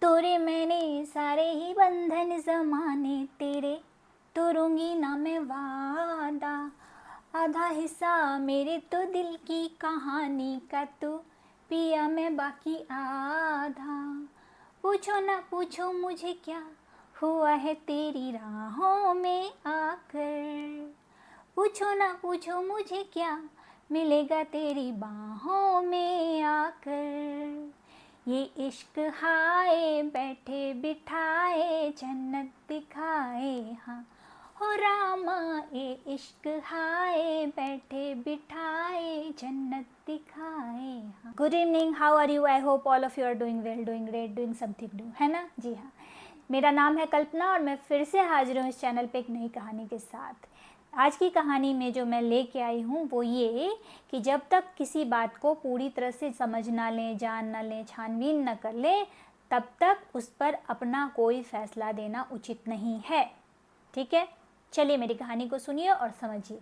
तोड़े मैंने सारे ही बंधन ज़माने तेरे, तोड़ूंगी ना मैं वादा। आधा हिस्सा मेरे तो दिल की कहानी का तू पिया, मैं बाकी आधा। पूछो ना पूछो मुझे क्या हुआ है तेरी राहों में आकर, पूछो ना पूछो मुझे क्या मिलेगा तेरी बाहों में आकर। ये इश्क हाय बैठे बिठाए जन्नत दिखाए, हाँ हो रामा ये इश्क हाय बैठे बिठाए जन्नत दिखाए, हाँ। Good evening, how are you? I hope all of you are doing well, doing great, doing something new, है ना? जी हाँ, मेरा नाम है कल्पना और मैं फिर से हाजिर हूँ इस चैनल पे एक नई कहानी के साथ। आज की कहानी में जो मैं लेके आई हूँ वो ये कि जब तक किसी बात को पूरी तरह से समझ ना लें, जान ना लें, छानबीन न कर लें, तब तक उस पर अपना कोई फैसला देना उचित नहीं है। ठीक है, चलिए मेरी कहानी को सुनिए और समझिए।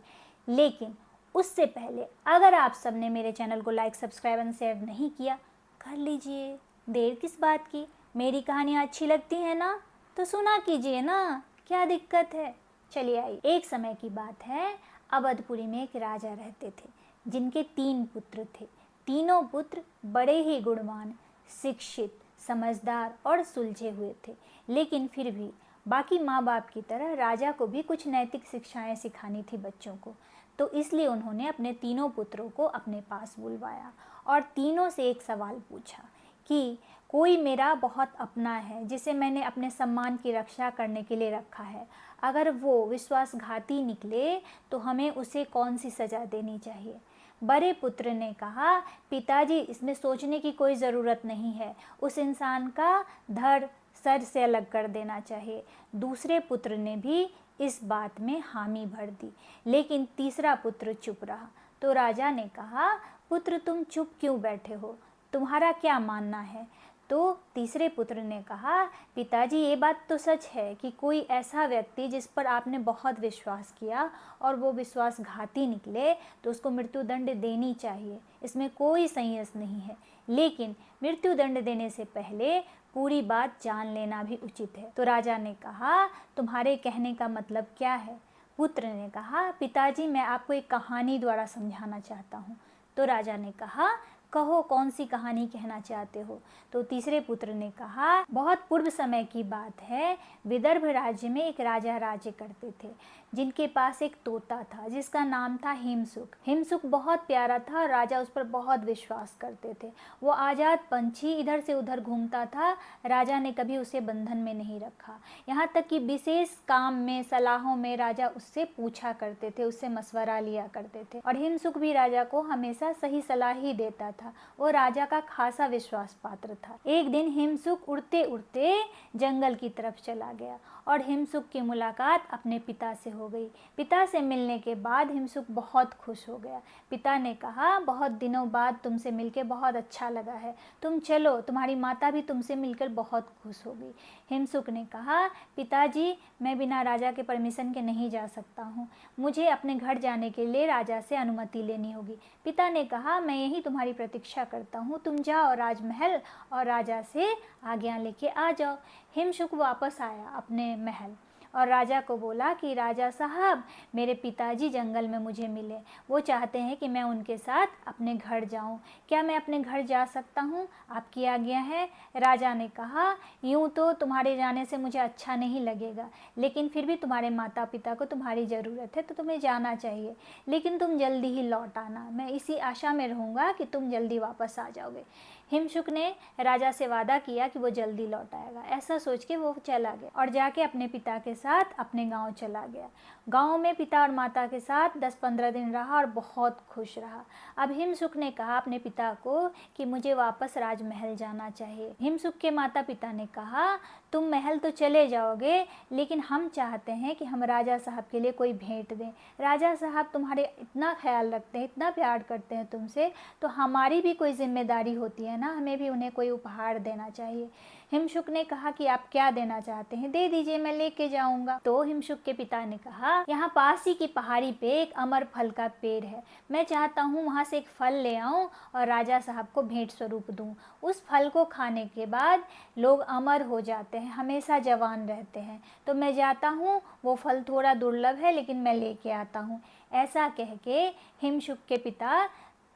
लेकिन उससे पहले अगर आप सबने मेरे चैनल को लाइक, सब्सक्राइब एंड शेयर नहीं किया, कर लीजिए। देर किस बात की? मेरी कहानियाँ अच्छी लगती हैं ना, तो सुना कीजिए ना, क्या दिक्कत है। चलिए आइए। एक समय की बात है, अवधपुरी में एक राजा रहते थे जिनके 3 पुत्र थे। तीनों पुत्र बड़े ही गुणवान, शिक्षित, समझदार और सुलझे हुए थे। लेकिन फिर भी बाकी माँ बाप की तरह राजा को भी कुछ नैतिक शिक्षाएं सिखानी थी बच्चों को। तो इसलिए उन्होंने अपने तीनों पुत्रों को अपने पास बुलवाया और तीनों से एक सवाल पूछा कि कोई मेरा बहुत अपना है जिसे मैंने अपने सम्मान की रक्षा करने के लिए रखा है, अगर वो विश्वासघाती निकले तो हमें उसे कौन सी सज़ा देनी चाहिए? बड़े पुत्र ने कहा, पिताजी इसमें सोचने की कोई ज़रूरत नहीं है, उस इंसान का धड़ सर से अलग कर देना चाहिए। दूसरे पुत्र ने भी इस बात में हामी भर दी, लेकिन तीसरा पुत्र चुप रहा। तो राजा ने कहा, पुत्र तुम चुप क्यों बैठे हो, तुम्हारा क्या मानना है? तो तीसरे पुत्र ने कहा, पिताजी ये बात तो सच है कि कोई ऐसा व्यक्ति जिस पर आपने बहुत विश्वास किया और वो विश्वासघाती निकले तो उसको मृत्युदंड देनी चाहिए, इसमें कोई संशय नहीं है। लेकिन मृत्युदंड देने से पहले पूरी बात जान लेना भी उचित है। तो राजा ने कहा, तुम्हारे कहने का मतलब क्या है? पुत्र ने कहा, पिताजी मैं आपको एक कहानी द्वारा समझाना चाहता हूँ। तो राजा ने कहा, कहो कौन सी कहानी कहना चाहते हो? तो तीसरे पुत्र ने कहा, बहुत पूर्व समय की बात है, विदर्भ राज्य में एक राजा राज्य करते थे जिनके पास एक तोता था जिसका नाम था हिमसुक। हिमसुक बहुत प्यारा था और राजा उस पर बहुत विश्वास करते थे। वो आज़ाद पंछी इधर से उधर घूमता था, राजा ने कभी उसे बंधन में नहीं रखा। यहाँ तक कि विशेष काम में, सलाहों में राजा उससे पूछा करते थे, उससे मशवरा लिया करते थे और हिमसुक भी राजा को हमेशा सही सलाह ही देता था। वो राजा का खासा विश्वास पात्र था। एक दिन हिमसुक उड़ते उड़ते जंगल की तरफ चला गया और हिमसुक की मुलाकात अपने पिता से हो गई। पिता से मिलने के बाद हिमसुक बहुत खुश हो गया। पिता ने कहा, बहुत दिनों बाद तुमसे मिलकर बहुत अच्छा लगा है, तुम चलो, तुम्हारी माता भी तुमसे मिलकर बहुत खुश होगी। हिमसुक ने कहा, पिताजी मैं बिना राजा के परमिशन के नहीं जा सकता हूँ, मुझे अपने घर जाने के लिए राजा से अनुमति लेनी होगी। पिता ने कहा, मैं यही तुम्हारी प्रतीक्षा करता हूँ, तुम जाओ राजमहल और राजा से आज्ञा लेके आ जाओ। हिमसुक वापस आया अपने महल और राजा को बोला कि राजा साहब, मेरे पिताजी जंगल में मुझे मिले, वो चाहते हैं कि मैं उनके साथ अपने घर जाऊं, क्या मैं अपने घर जा सकता हूं? आपकी आज्ञा है। राजा ने कहा, यूं तो तुम्हारे जाने से मुझे अच्छा नहीं लगेगा, लेकिन फिर भी तुम्हारे माता पिता को तुम्हारी ज़रूरत है तो तुम्हें जाना चाहिए, लेकिन तुम जल्दी ही लौट आना, मैं इसी आशा में रहूँगा कि तुम जल्दी वापस आ जाओगे। हिमसुक ने राजा से वादा किया कि वो जल्दी लौट आएगा। ऐसा सोच के वो चला गया और जाके अपने पिता के साथ अपने गांव चला गया। गांव में पिता और माता के साथ 10-15 दिन रहा और बहुत खुश रहा। अब हिमसुक ने कहा अपने पिता को कि मुझे वापस राजमहल जाना चाहिए। हिमसुक के माता पिता ने कहा, तुम महल तो चले जाओगे, लेकिन हम चाहते हैं कि हम राजा साहब के लिए कोई भेंट दें। राजा साहब तुम्हारे इतना ख्याल रखते हैं, इतना प्यार करते हैं तुमसे, तो हमारी भी कोई जिम्मेदारी होती है ना, हमें भी उन्हें कोई उपहार देना चाहिए। हिमशुक ने कहा कि आप क्या देना चाहते हैं, दे दीजिए, मैं लेके जाऊंगा। तो हिमशुक के पिता ने कहा, यहाँ पास ही की पहाड़ी पे एक अमर फल का पेड़ है, मैं चाहता हूँ वहाँ से एक फल ले आऊँ और राजा साहब को भेंट स्वरूप दूँ। उस फल को खाने के बाद लोग अमर हो जाते हैं, हमेशा जवान रहते हैं। तो मैं जाता हूँ, वो फल थोड़ा दुर्लभ है लेकिन मैं लेके आता हूँ। ऐसा कह के हिमशुक के पिता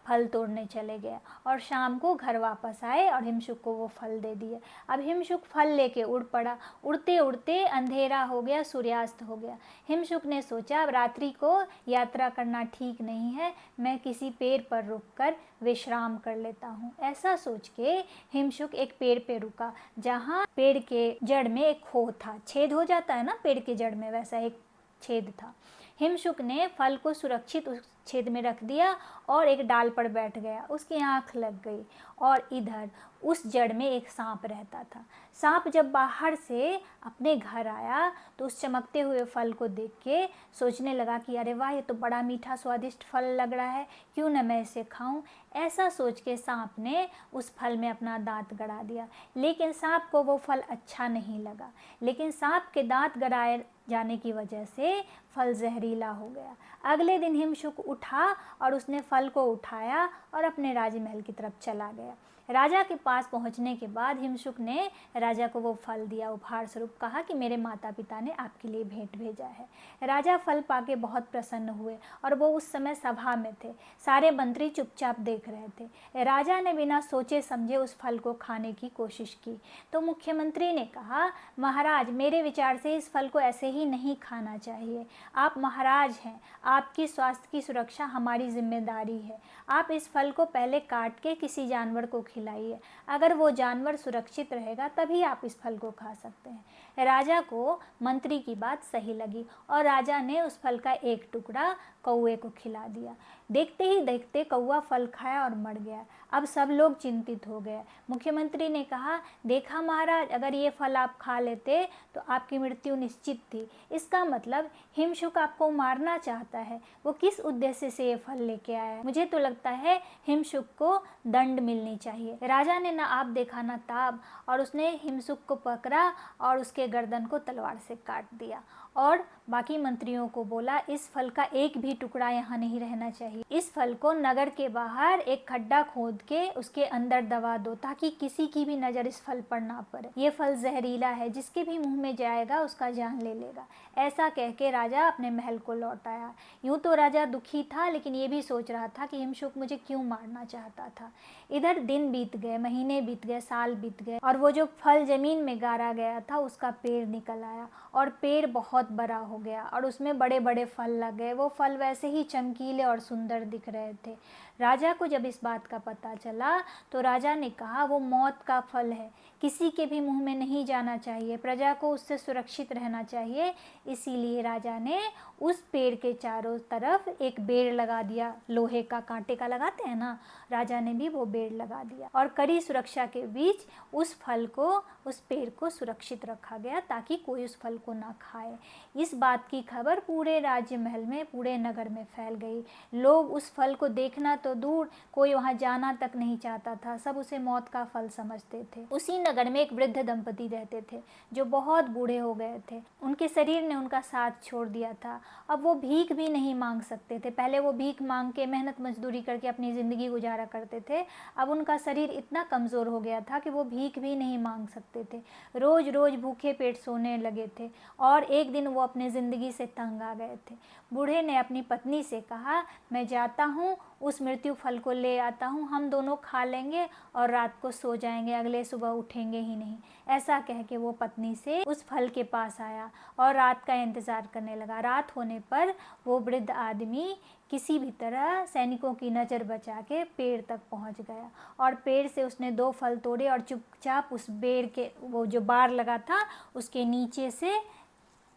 फल तोड़ने चले गए और शाम को घर वापस आए और हिमशुक को वो फल दे दिए। अब हिमशुक फल लेके उड़ पड़ा। उड़ते उड़ते अंधेरा हो गया, सूर्यास्त हो गया। हिमशुक ने सोचा अब रात्रि को यात्रा करना ठीक नहीं है, मैं किसी पेड़ पर रुककर विश्राम कर लेता हूँ। ऐसा सोच के हिमशुक एक पेड़ पे रुका, जहाँ पेड़ के जड़ में एक खो था, छेद हो जाता है ना पेड़ के जड़ में, वैसा एक छेद था। हिमशुक ने फल को सुरक्षित उस छेद में रख दिया और एक डाल पर बैठ गया। उसकी आंख लग गई और इधर उस जड़ में एक सांप रहता था। सांप जब बाहर से अपने घर आया तो उस चमकते हुए फल को देख के सोचने लगा कि अरे वाह, ये तो बड़ा मीठा स्वादिष्ट फल लग रहा है, क्यों न मैं इसे खाऊं। ऐसा सोच के सांप ने उस फल में अपना दांत गड़ा दिया, लेकिन सांप को वो फल अच्छा नहीं लगा। लेकिन सांप के दांत गड़ाए जाने की वजह से फल जहरीला हो गया। अगले दिन हिमशुक उठा और उसने फल को उठाया और अपने राजमहल की तरफ चला गया। राजा के पास पहुंचने के बाद हिमशुक ने राजा को वो फल दिया उपहार स्वरूप, कहा कि मेरे माता पिता ने आपके लिए भेंट भेजा है। राजा फल पाके बहुत प्रसन्न हुए और वो उस समय सभा में थे। सारे मंत्री चुपचाप देख रहे थे। राजा ने बिना सोचे समझे उस फल को खाने की कोशिश की तो मुख्यमंत्री ने कहा, महाराज, मेरे विचार से इस फल को ऐसे ही नहीं खाना चाहिए। आप महाराज हैं, आपकी स्वास्थ्य की सुरक्षा हमारी जिम्मेदारी है। आप इस फल को पहले काट के किसी जानवर को खिलाइए, अगर वो जानवर सुरक्षित रहेगा तभी आप इस फल को खा सकते हैं। राजा को मंत्री की बात सही लगी और राजा ने उस फल का एक टुकड़ा कौवे को खिला दिया। देखते ही देखते कौवा फल खाया और मर गया। अब सब लोग चिंतित हो गए। मुख्यमंत्री ने कहा, देखा महाराज, अगर ये फल आप खा लेते तो आपकी मृत्यु निश्चित थी। इसका मतलब हिमशुक आपको मारना चाहता है। वो किस उद्देश्य से ये फल लेके आया है? मुझे तो लगता है हिमशुक को दंड मिलनी चाहिए। राजा ने ना आप देखा ना ताब और उसने हिमशुक को पकड़ा और उसके गर्दन को तलवार से काट दिया और बाकी मंत्रियों को बोला, इस फल का एक भी टुकड़ा यहाँ नहीं रहना चाहिए। इस फल को नगर के बाहर एक खड्डा खोद के उसके अंदर दबा दो ताकि किसी की भी नज़र इस फल पर ना पड़े। ये फल जहरीला है, जिसके भी मुंह में जाएगा उसका जान ले लेगा। ऐसा कह के राजा अपने महल को लौट आया। यूँ तो राजा दुखी था, लेकिन ये भी सोच रहा था कि हिमशुक मुझे क्यों मारना चाहता था। इधर दिन बीत गए, महीने बीत गए, साल बीत गए और वो जो फल जमीन में गाड़ा गया था उसका पेड़ निकल आया और पेड़ बहुत बड़ा हो गया और उसमें बड़े बड़े फल लग गए। वो फल वैसे ही चमकीले और सुंदर दिख रहे थे। राजा को जब इस बात का पता चला तो राजा ने कहा, वो मौत का फल है, किसी के भी मुंह में नहीं जाना चाहिए, प्रजा को उससे सुरक्षित रहना चाहिए। इसीलिए राजा ने उस पेड़ के चारों तरफ एक बेड़ लगा दिया, लोहे का, कांटे का लगाते हैं ना, राजा ने भी वो बेड़ लगा दिया और कड़ी सुरक्षा के बीच उस फल को, उस पेड़ को सुरक्षित रखा गया ताकि कोई उस फल को ना खाए। इस बात की खबर पूरे राज्य महल में, पूरे नगर में फैल गई। लोग उस फल को देखना तो दूर, कोई वहाँ जाना तक नहीं चाहता था, सब उसे मौत का फल समझते थे। उसी नगर में एक वृद्ध दंपति रहते थे जो बहुत बूढ़े हो गए थे। उनके शरीर ने उनका साथ छोड़ दिया था। अब वो भीख भी नहीं मांग सकते थे। पहले वो भीख मांग के मेहनत मजदूरी करके अपनी ज़िंदगी गुजारा करते थे। अब उनका शरीर इतना कमज़ोर हो गया था कि वो भीख भी नहीं मांग सकते थे। रोज़ रोज़ भूखे पेट सोने लगे थे और एक दिन वो अपने ज़िंदगी से तंग आ गए थे। बूढ़े ने अपनी पत्नी से कहा, मैं जाता हूँ, उस मृत्यु फल को ले आता हूँ, हम दोनों खा लेंगे और रात को सो जाएंगे, अगले सुबह उठेंगे ही नहीं। ऐसा कह के वो पत्नी से उस फल के पास आया और रात का इंतज़ार करने लगा। रात होने पर वो वृद्ध आदमी किसी भी तरह सैनिकों की नज़र बचा के पेड़ तक पहुंच गया और पेड़ से उसने 2 फल तोड़े और चुपचाप उस पेड़ के, वो जो बार लगा था उसके नीचे से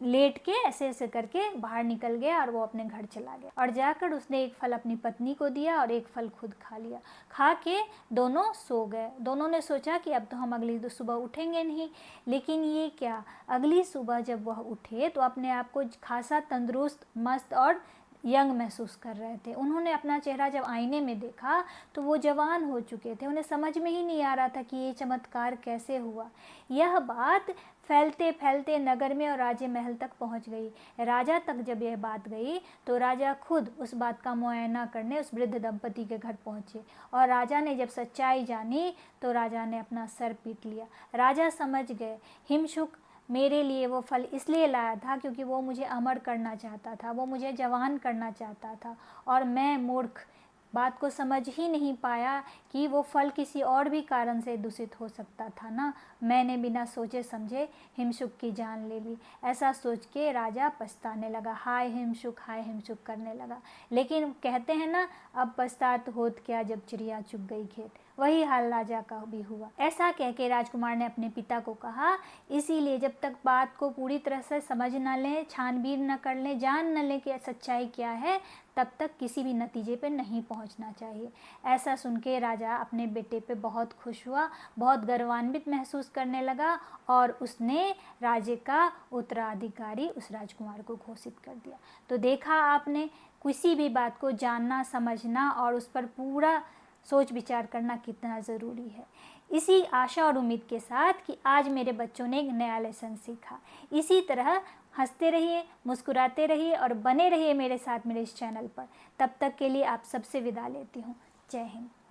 लेट के ऐसे ऐसे करके बाहर निकल गया और वो अपने घर चला गया। और जाकर उसने एक फल अपनी पत्नी को दिया और एक फल खुद खा लिया। खा के दोनों सो गए। दोनों ने सोचा कि अब तो हम अगली सुबह उठेंगे नहीं। लेकिन ये क्या, अगली सुबह जब वह उठे तो अपने आप को खासा तंदुरुस्त, मस्त और यंग महसूस कर रहे थे। उन्होंने अपना चेहरा जब आईने में देखा तो वो जवान हो चुके थे। उन्हें समझ में ही नहीं आ रहा था कि ये चमत्कार कैसे हुआ। यह बात फैलते फैलते नगर में और राजे महल तक पहुंच गई। राजा तक जब यह बात गई तो राजा खुद उस बात का मुआयना करने उस वृद्ध दंपति के घर पहुंचे, और राजा ने जब सच्चाई जानी तो राजा ने अपना सर पीट लिया। राजा समझ गए, हिमशुक मेरे लिए वो फल इसलिए लाया था क्योंकि वो मुझे अमर करना चाहता था, वो मुझे जवान करना चाहता था, और मैं मूर्ख बात को समझ ही नहीं पाया कि वो फल किसी और भी कारण से दूषित हो सकता था ना। मैंने बिना सोचे समझे हिमशुक की जान ले ली। ऐसा सोच के राजा पछताने लगा, हाय हिमशुक करने लगा। लेकिन कहते हैं ना, अब पछतात होत क्या जब चिड़िया चुग गई खेत। वही हाल राजा का भी हुआ। ऐसा कह के राजकुमार ने अपने पिता को कहा, इसीलिए जब तक बात को पूरी तरह से समझ न लें, छानबीन न कर लें, जान न लें कि सच्चाई क्या है, तब तक किसी भी नतीजे पे नहीं पहुंचना चाहिए। ऐसा सुन के राजा अपने बेटे पे बहुत खुश हुआ, बहुत गर्वान्वित महसूस करने लगा, और उसने राज्य का उत्तराधिकारी उस राजकुमार को घोषित कर दिया। तो देखा आपने, किसी भी बात को जानना, समझना और उस पर पूरा सोच विचार करना कितना ज़रूरी है। इसी आशा और उम्मीद के साथ कि आज मेरे बच्चों ने एक नया लेसन सीखा। इसी तरह हंसते रहिए, मुस्कुराते रहिए और बने रहिए मेरे साथ मेरे इस चैनल पर। तब तक के लिए आप सबसे विदा लेती हूँ। जय हिंद।